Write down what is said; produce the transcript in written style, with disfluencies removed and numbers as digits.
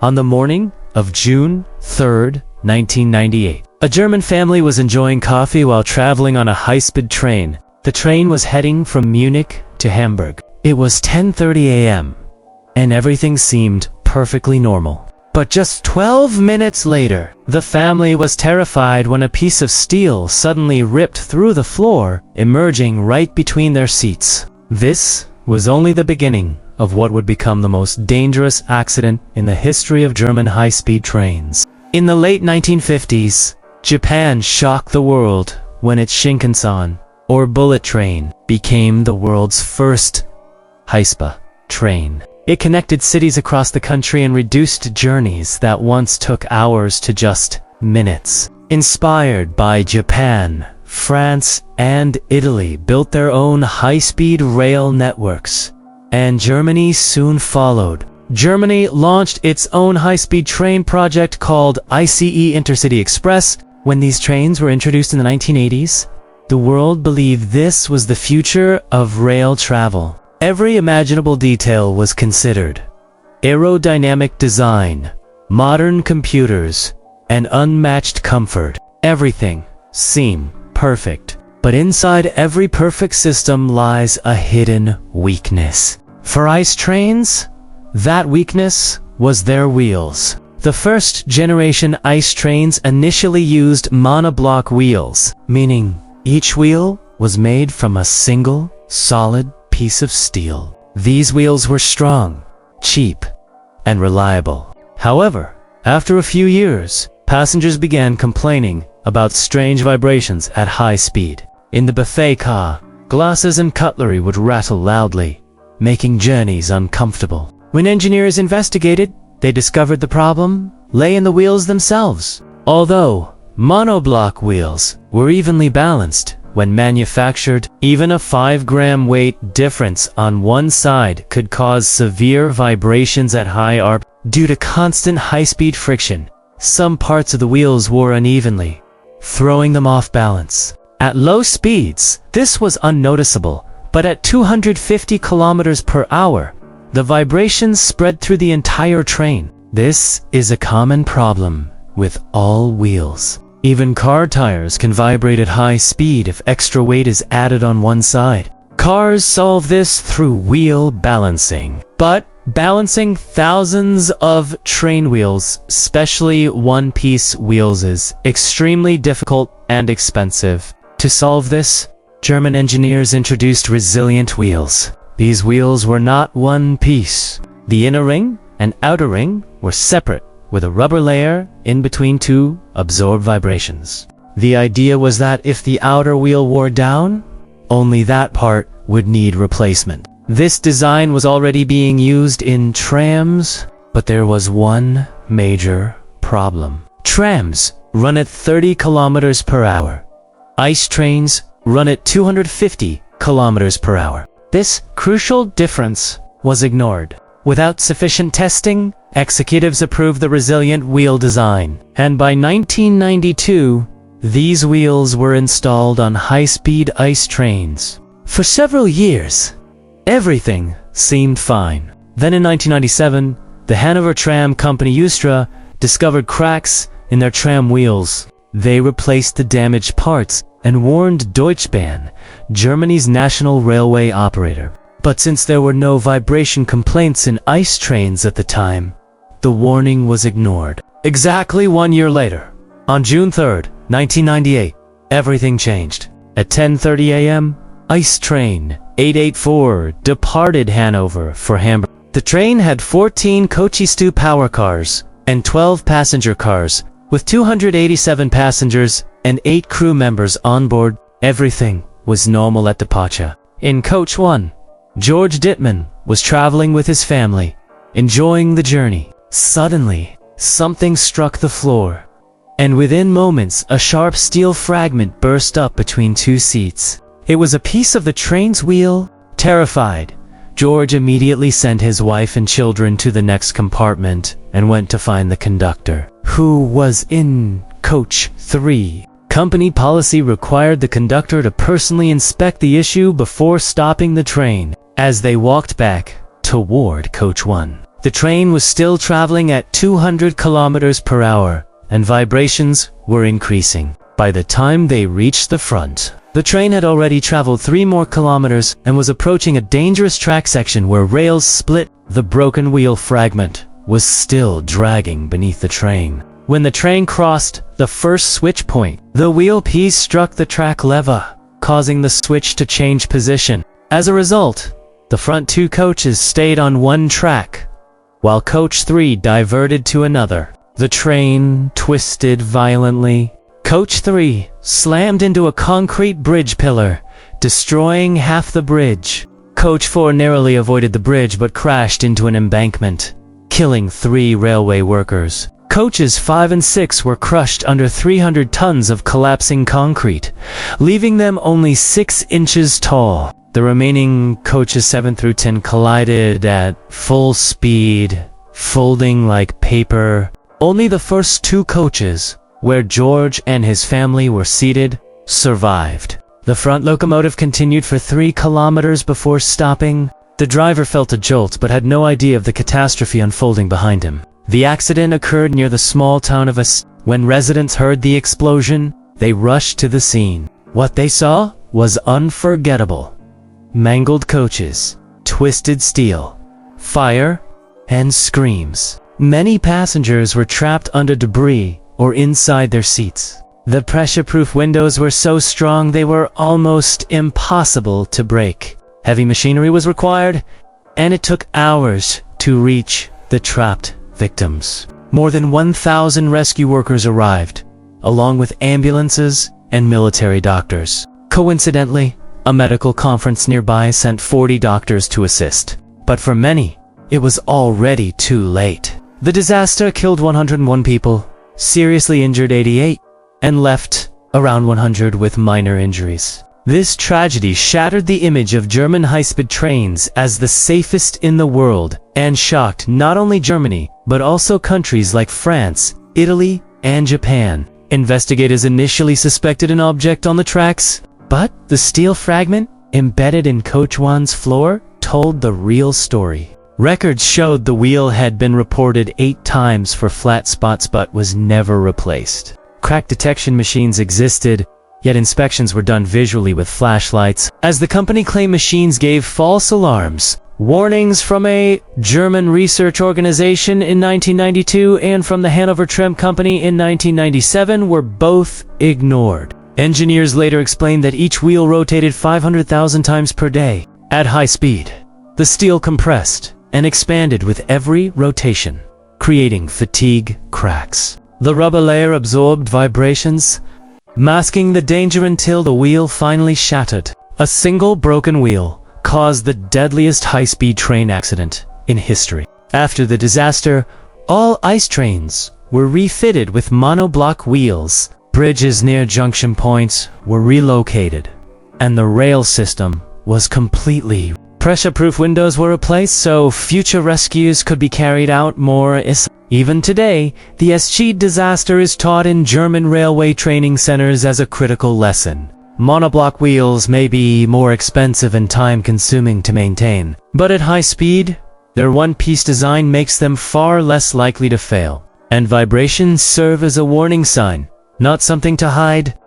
On the morning of June 3rd, 1998, a German family was enjoying coffee while traveling on a high-speed train. The train was heading from Munich to Hamburg. It was 10:30 a.m., and everything seemed perfectly normal. But just 12 minutes later, the family was terrified when a piece of steel suddenly ripped through the floor, emerging right between their seats. This was only the beginning of what would become the most dangerous accident in the history of German high-speed trains. In the late 1950s, Japan shocked the world when its Shinkansen, or bullet train, became the world's first high-speed train. It connected cities across the country and reduced journeys that once took hours to just minutes. Inspired by Japan, France, and Italy built their own high-speed rail networks, and Germany soon followed. Germany launched its own high-speed train project called ICE Intercity Express. When these trains were introduced in the 1980s, the world believed this was the future of rail travel. Every imaginable detail was considered. Aerodynamic design, modern computers, and unmatched comfort. Everything seemed perfect. But inside every perfect system lies a hidden weakness. For ICE trains, that weakness was their wheels. The first generation ICE trains initially used monoblock wheels, meaning each wheel was made from a single, solid piece of steel. These wheels were strong, cheap, and reliable. However, after a few years, passengers began complaining about strange vibrations at high speed. In the buffet car, glasses and cutlery would rattle loudly, making journeys uncomfortable. When engineers investigated, they discovered the problem lay in the wheels themselves. Although monoblock wheels were evenly balanced when manufactured, even a 5-gram weight difference on one side could cause severe vibrations at high RPM. Due to constant high-speed friction, some parts of the wheels wore unevenly, throwing them off balance. At low speeds, this was unnoticeable, but at 250 kilometers per hour, the vibrations spread through the entire train. This is a common problem with all wheels. Even car tires can vibrate at high speed if extra weight is added on one side. Cars solve this through wheel balancing. But balancing thousands of train wheels, especially one-piece wheels, is extremely difficult and expensive. To solve this, German engineers introduced resilient wheels. These wheels were not one piece. The inner ring and outer ring were separate, with a rubber layer in between to absorb vibrations. The idea was that if the outer wheel wore down, only that part would need replacement. This design was already being used in trams, but there was one major problem. Trams run at 30 kilometers per hour. ICE trains run at 250 kilometers per hour. This crucial difference was ignored. Without sufficient testing, executives approved the resilient wheel design, and by 1992, these wheels were installed on high-speed ICE trains. For several years, everything seemed fine. Then in 1997, the Hanover Tram Company Ustra discovered cracks in their tram wheels. They replaced the damaged parts and warned Deutsche Bahn, Germany's national railway operator. But since there were no vibration complaints in ICE trains at the time, the warning was ignored. Exactly 1 year later, on June 3rd, 1998, everything changed. At 10:30 a.m., ICE train 884 departed Hanover for Hamburg. The train had 14 Coach-2 power cars and 12 passenger cars, with 287 passengers and 8 crew members on board. Everything was normal at departure. In Coach 1, George Dittman was traveling with his family, enjoying the journey. Suddenly, something struck the floor, and within moments, a sharp steel fragment burst up between two seats. It was a piece of the train's wheel. Terrified, George immediately sent his wife and children to the next compartment and went to find the conductor, who was in Coach 3. Company policy required the conductor to personally inspect the issue before stopping the train. As they walked back toward Coach 1, The train was still traveling at 200 kilometers per hour, and vibrations were increasing. By the time they reached the front, the train had already traveled 3 more kilometers and was approaching a dangerous track section where rails split. The broken wheel fragment was still dragging beneath the train. When the train crossed the first switch point, the wheel piece struck the track lever, causing the switch to change position. As a result, the front 2 coaches stayed on one track, while coach 3 diverted to another. The train twisted violently. Coach 3 slammed into a concrete bridge pillar, destroying half the bridge. Coach 4 narrowly avoided the bridge but crashed into an embankment, killing 3 railway workers. Coaches 5 and 6 were crushed under 300 tons of collapsing concrete, leaving them only 6 inches tall. The remaining coaches 7 through 10 collided at full speed, folding like paper. Only the first 2 coaches, where George and his family were seated, survived. The front locomotive continued for 3 kilometers before stopping. The driver felt a jolt but had no idea of the catastrophe unfolding behind him. The accident occurred near the small town of Eschede. When residents heard the explosion, they rushed to the scene. What they saw was unforgettable. Mangled coaches, twisted steel, fire, and screams. Many passengers were trapped under debris or inside their seats. The pressure-proof windows were so strong they were almost impossible to break. Heavy machinery was required, and it took hours to reach the trapped victims. More than 1,000 rescue workers arrived, along with ambulances and military doctors. Coincidentally, a medical conference nearby sent 40 doctors to assist. But for many, it was already too late. The disaster killed 101 people, seriously injured 88, and left around 100 with minor injuries. This tragedy shattered the image of German high-speed trains as the safest in the world and shocked not only Germany, but also countries like France, Italy, and Japan. Investigators initially suspected an object on the tracks, but the steel fragment embedded in Coach 1's floor told the real story. Records showed the wheel had been reported 8 times for flat spots but was never replaced. Crack detection machines existed, yet inspections were done visually with flashlights, as the company claimed machines gave false alarms. Warnings from a German research organization in 1992 and from the Hanover Tram Company in 1997 were both ignored. Engineers later explained that each wheel rotated 500,000 times per day. At high speed, the steel compressed and expanded with every rotation, creating fatigue cracks. The rubber layer absorbed vibrations, masking the danger until the wheel finally shattered. A single broken wheel caused the deadliest high-speed train accident in history. After the disaster, all ice trains were refitted with monoblock wheels. Bridges near junction points were relocated, and the rail system was completely. Pressure-proof windows were replaced so future rescues could be carried out more easily. Even today, the Eschede disaster is taught in German railway training centers as a critical lesson. Monoblock wheels may be more expensive and time-consuming to maintain, but at high speed, their one-piece design makes them far less likely to fail. And vibrations serve as a warning sign, not something to hide.